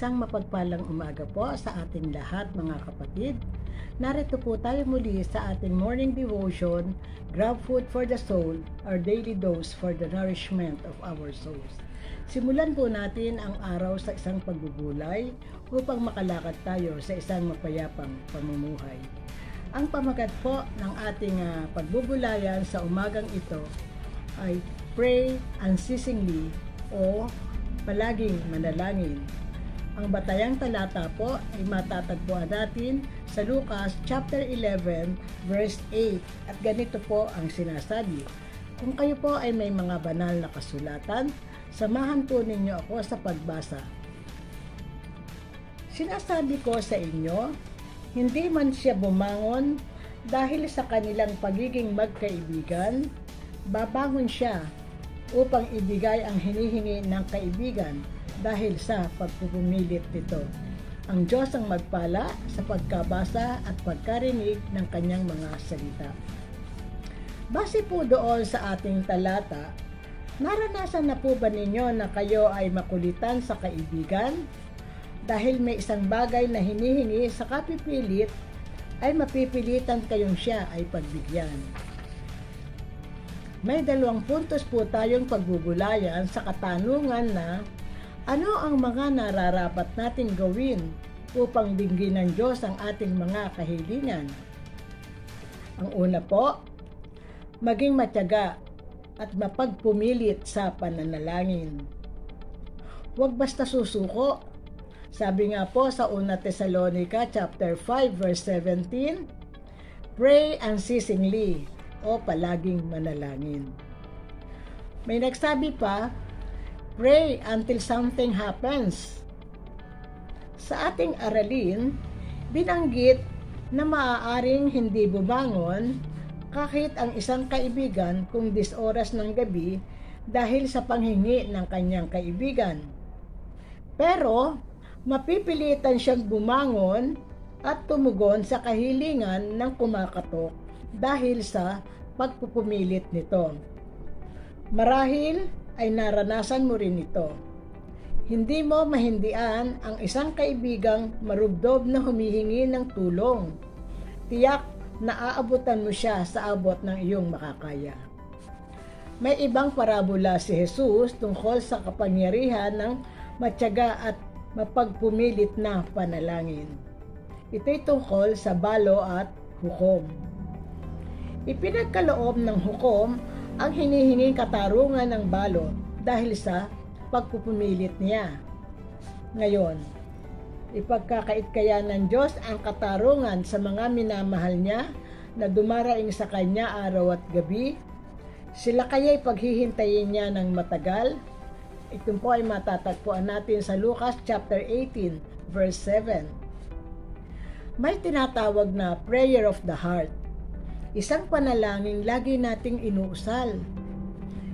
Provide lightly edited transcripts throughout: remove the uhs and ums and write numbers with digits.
Isang mapagpalang umaga po sa ating lahat mga kapatid. Narito po tayo muli sa ating morning devotion, Grab Food for the Soul, our daily dose for the nourishment of our souls. Simulan po natin ang araw sa isang pagbubulay upang makalakad tayo sa isang mapayapang pamumuhay. Ang pamagat po ng ating pagbubulayan sa umagang ito ay Pray Unceasingly o Palaging Manalangin. Ang batayang talata po ay matatagpuan natin sa Lucas chapter 11 verse 8 at ganito po ang sinasabi. Kung kayo po ay may mga banal na kasulatan, samahan po ninyo ako sa pagbasa. Sinasabi ko sa inyo, hindi man siya bumangon dahil sa kanilang pagiging magkaibigan, babangon siya upang ibigay ang hinihingi ng kaibigan dahil sa pagpupumilit nito. Ang Diyos ang magpala sa pagkabasa at pagkarinig ng kanyang mga salita. Base po doon sa ating talata, naranasan na po ba ninyo na kayo ay makulitan sa kaibigan? Dahil may isang bagay na hinihingi sa kapipilit, ay mapipilitan kayong siya ay pagbigyan. May 2 puntos po tayong pagbubulayan sa katanungan na Ano ang mga nararapat nating gawin upang dinggin ng Diyos ang ating mga kahilingan? Ang una po, maging matyaga at mapagpumilit sa pananalangin. Huwag basta susuko. Sabi nga po sa 1 Thessalonica chapter 5 verse 17, pray unceasingly o palaging manalangin. May nagsabi pa, pray until something happens. Sa ating aralin, binanggit na maaaring hindi bumangon kahit ang isang kaibigan kung 10 oras ng gabi dahil sa panghingi ng kanyang kaibigan. Pero, mapipilitan siyang bumangon at tumugon sa kahilingan ng kumakatok dahil sa pagpupumilit nito. Marahil ay naranasan mo rin ito. Hindi mo mahindian ang isang kaibigang marubdob na humihingi ng tulong. Tiyak na aabutan mo siya sa abot ng iyong makakaya. May ibang parabola si Jesus tungkol sa kapangyarihan ng matyaga at mapagpumilit na panalangin. Ito'y tungkol sa balo at hukom. Ipinagkaloob ng hukom ang hinihinging katarungan ng balo dahil sa pagpupumilit niya. Ngayon, ipagkakait kaya ng Diyos ang katarungan sa mga minamahal niya na dumaraing sa kanya araw at gabi? Sila kaya'y paghihintayin niya ng matagal? Ito po ay matatagpuan natin sa Lucas chapter 18 verse 7. May tinatawag na prayer of the heart. Isang panalangin lagi nating inuusal.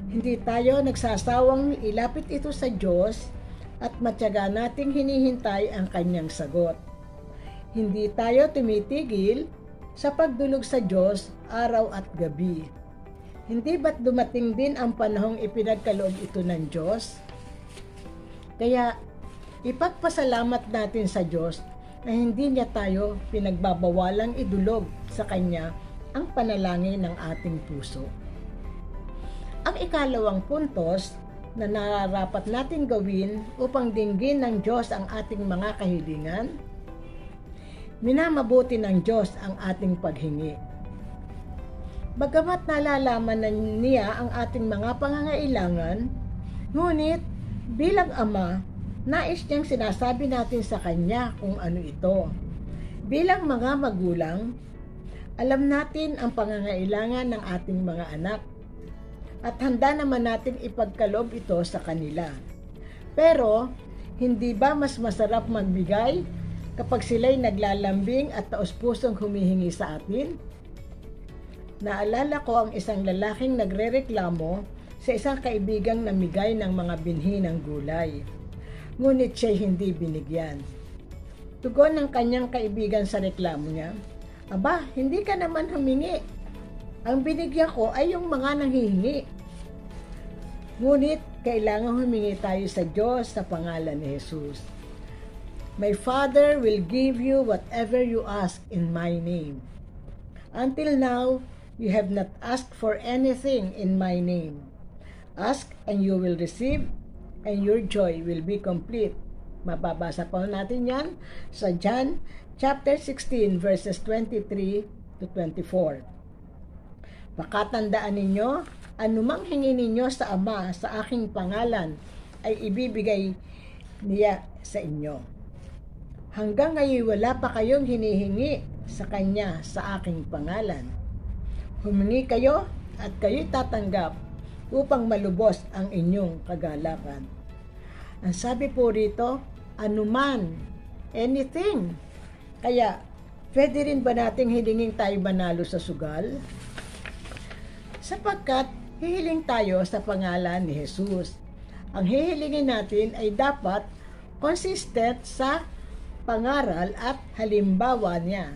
Hindi tayo nagsasawang ilapit ito sa Diyos at matyaga nating hinihintay ang kanyang sagot. Hindi tayo tumitigil sa pagdulog sa Diyos araw at gabi. Hindi ba't dumating din ang panahong ipinagkaloob ito ng Diyos? Kaya ipagpasalamat natin sa Diyos na hindi niya tayo pinagbabawalang idulog sa Kanya ang panalangin ng ating puso. Ang ikalawang puntos na nararapat natin gawin upang dinggin ng Diyos ang ating mga kahilingan, minamabuti ng Diyos ang ating paghingi. Bagamat nalalaman na niya ang ating mga pangangailangan, ngunit bilang Ama, nais niyang sinasabi natin sa Kanya kung ano ito. Bilang mga magulang, alam natin ang pangangailangan ng ating mga anak at handa naman natin ipagkaloob ito sa kanila. Pero, hindi ba mas masarap magbigay kapag sila'y naglalambing at taos-pusong humihingi sa atin? Naalala ko ang isang lalaking nagrereklamo sa isang kaibigang namigay ng mga binhi ng gulay. Ngunit siya'y hindi binigyan. Tugon ng kanyang kaibigan sa reklamo niya, aba, hindi ka naman humingi. Ang binigyan ko ay yung mga nanghihingi. Ngunit kailangan humingi tayo sa Diyos sa pangalan ni Jesus. My Father will give you whatever you ask in my name. Until now, you have not asked for anything in my name. Ask and you will receive, and your joy will be complete. Mababasa po natin yan sa John chapter 16 verses 23 to 24. Pakatandaan ninyo, anumang hingi ninyo sa Ama sa aking pangalan ay ibibigay niya sa inyo. Hanggang ngayon wala pa kayong hinihingi sa Kanya sa aking pangalan. Humingi kayo at kayo'y tatanggap upang malubos ang inyong kagalakan. Ang sabi po rito, anuman, anything. Kaya, pwede rin ba nating hilingin tayo manalo sa sugal? Sapagkat, hihiling tayo sa pangalan ni Jesus. Ang hihilingin natin ay dapat consistent sa pangaral at halimbawa niya.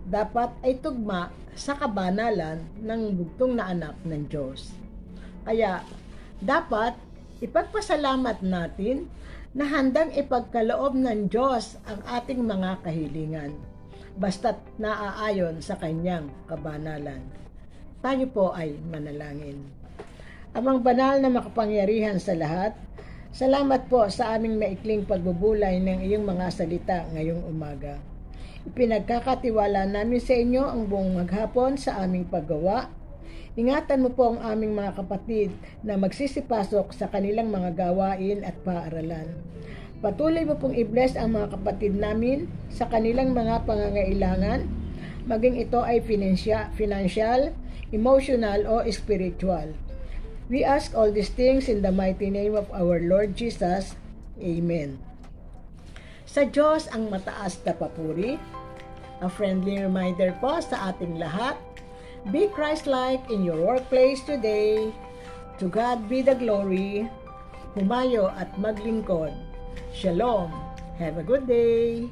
Dapat ay tugma sa kabanalan ng bugtong na anak ng Diyos. Kaya, dapat ipagpasalamat natin na handang ipagkaloob ng Diyos ang ating mga kahilingan, basta't naaayon sa Kanyang kabanalan. Tayo po ay manalangin. Amang banal na makapangyarihan sa lahat, Salamat po sa aming maikling pagbubulay ng iyong mga salita ngayong umaga. Ipinagkakatiwala namin sa inyo ang buong maghapon sa aming paggawa. Ingatan mo po ang aming mga kapatid na magsisipasok sa kanilang mga gawain at paaralan. Patuloy mo pong i-bless ang mga kapatid namin sa kanilang mga pangangailangan, maging ito ay financial, emotional o spiritual. We ask all these things in the mighty name of our Lord Jesus. Amen. Sa Diyos ang mataas na papuri. A friendly reminder po sa ating lahat, be Christ-like in your workplace today. To God be the glory. Humayo at maglingkod. Shalom. Have a good day.